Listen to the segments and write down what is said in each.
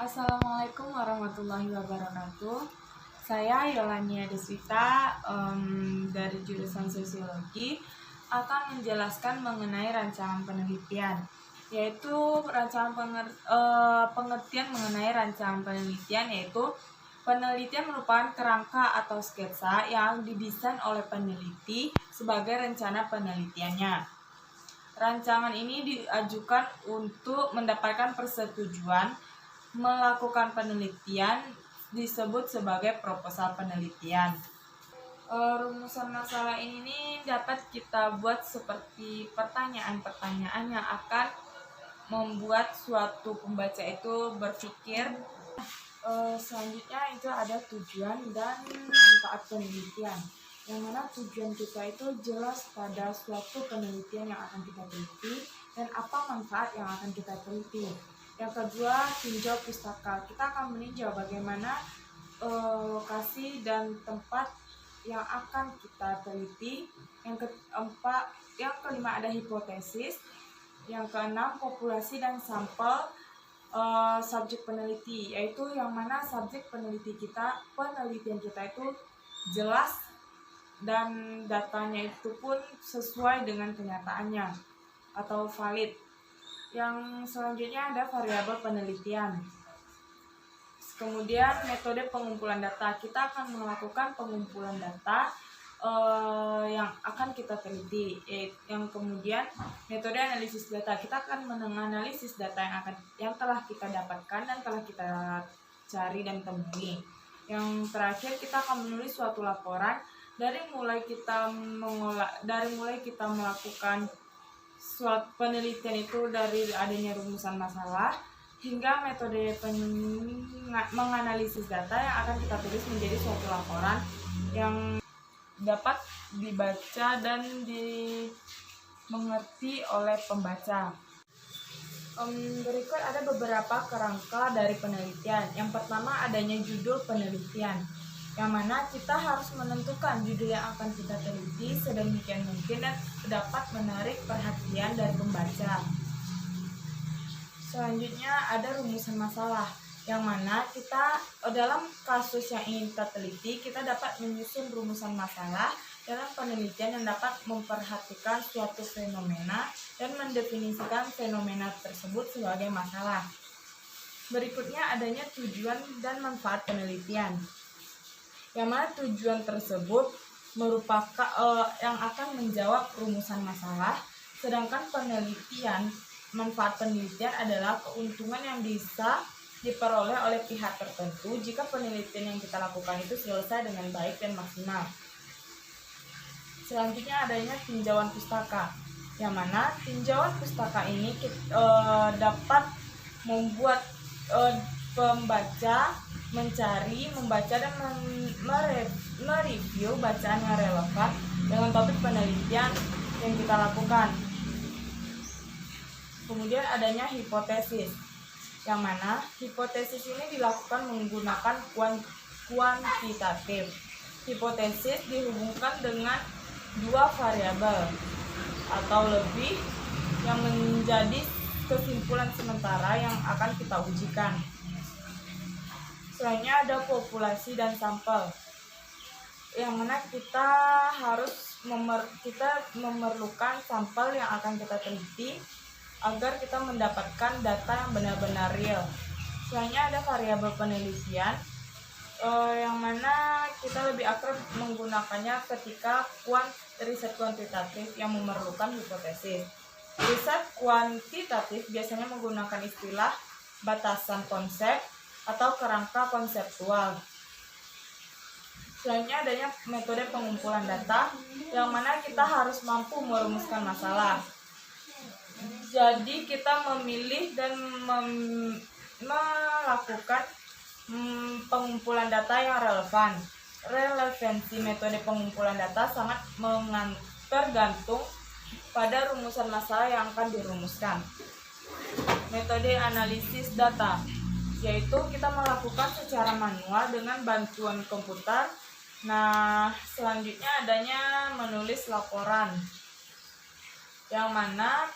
Assalamualaikum warahmatullahi wabarakatuh. Saya Yolania Deswita dari jurusan Sosiologi akan menjelaskan mengenai rancangan penelitian, yaitu pengertian mengenai rancangan penelitian yaitu penelitian merupakan kerangka atau sketsa yang didesain oleh peneliti sebagai rencana penelitiannya. Rancangan ini diajukan untuk mendapatkan persetujuan melakukan penelitian, disebut sebagai proposal penelitian. Rumusan masalah ini dapat kita buat seperti pertanyaan-pertanyaan yang akan membuat suatu pembaca itu berpikir. Selanjutnya itu ada tujuan dan manfaat penelitian, yang mana tujuan kita itu jelas pada suatu penelitian yang akan kita teliti dan apa manfaat yang akan kita teliti. Yang kedua, tinjau pustaka. Kita akan meninjau bagaimana lokasi dan tempat yang akan kita teliti. Yang kelima ada hipotesis. Yang keenam, populasi dan sampel subjek peneliti, yaitu yang mana subjek penelitian kita itu jelas dan datanya itu pun sesuai dengan kenyataannya atau valid. Yang selanjutnya ada variabel penelitian. Kemudian metode pengumpulan data. Kita akan melakukan pengumpulan data yang akan kita teliti. Yang kemudian metode analisis data. Kita akan menganalisis data yang telah kita dapatkan dan telah kita cari dan temui. Yang terakhir, kita akan menulis suatu laporan dari mulai kita melakukan suatu penelitian itu, dari adanya rumusan masalah hingga metode menganalisis data yang akan kita tulis menjadi suatu laporan yang dapat dibaca dan dimengerti oleh pembaca. Berikut ada beberapa kerangka dari penelitian. Yang pertama, adanya judul penelitian, yang mana kita harus menentukan judul yang akan kita teliti sedemikian mungkin dan dapat menarik perhatian dari pembaca. Selanjutnya ada rumusan masalah, yang mana kita dalam kasus yang ingin kita teliti, kita dapat menyusun rumusan masalah dalam penelitian yang dapat memperhatikan suatu fenomena dan mendefinisikan fenomena tersebut sebagai masalah. Berikutnya adanya tujuan dan manfaat penelitian, yang mana tujuan tersebut merupakan yang akan menjawab rumusan masalah, sedangkan manfaat penelitian adalah keuntungan yang bisa diperoleh oleh pihak tertentu jika penelitian yang kita lakukan itu selesai dengan baik dan maksimal. Selanjutnya adanya tinjauan pustaka, yang mana tinjauan pustaka ini dapat membuat pembaca mencari, membaca dan mereview bacaan yang relevan dengan topik penelitian yang kita lakukan. Kemudian adanya hipotesis, yang mana hipotesis ini dilakukan menggunakan kuantitatif. Hipotesis dihubungkan dengan dua variabel atau lebih yang menjadi kesimpulan sementara yang akan kita ujikan. Selanjutnya ada populasi dan sampel, yang mana kita memerlukan sampel yang akan kita teliti agar kita mendapatkan data yang benar-benar real. Selanjutnya ada variabel penelitian, yang mana kita lebih akrab menggunakannya ketika riset kuantitatif yang memerlukan hipotesis. Riset kuantitatif biasanya menggunakan istilah batasan konsep atau kerangka konseptual. Selanjutnya adanya metode pengumpulan data, yang mana kita harus mampu merumuskan masalah. Jadi kita memilih dan melakukan pengumpulan data yang relevan. Relevansi metode pengumpulan data sangat tergantung pada rumusan masalah yang akan dirumuskan. Metode analisis data, yaitu kita melakukan secara manual dengan bantuan komputer. Selanjutnya adanya menulis laporan, yang mana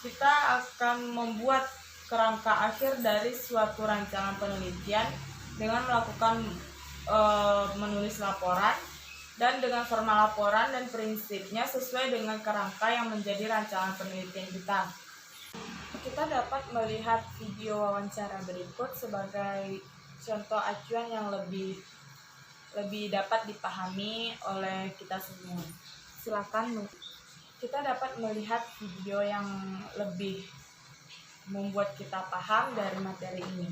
kita akan membuat kerangka akhir dari suatu rancangan penelitian dengan melakukan menulis laporan dan dengan format laporan dan prinsipnya sesuai dengan kerangka yang menjadi rancangan penelitian kita. Kita dapat melihat video wawancara berikut sebagai contoh acuan yang lebih dapat dipahami oleh kita semua. Silakan, kita dapat melihat video yang lebih membuat kita paham dari materi ini.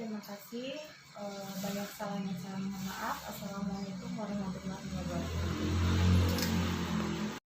terima kasih. Banyak salahnya, mohon maaf. Assalamualaikum warahmatullahi wabarakatuh.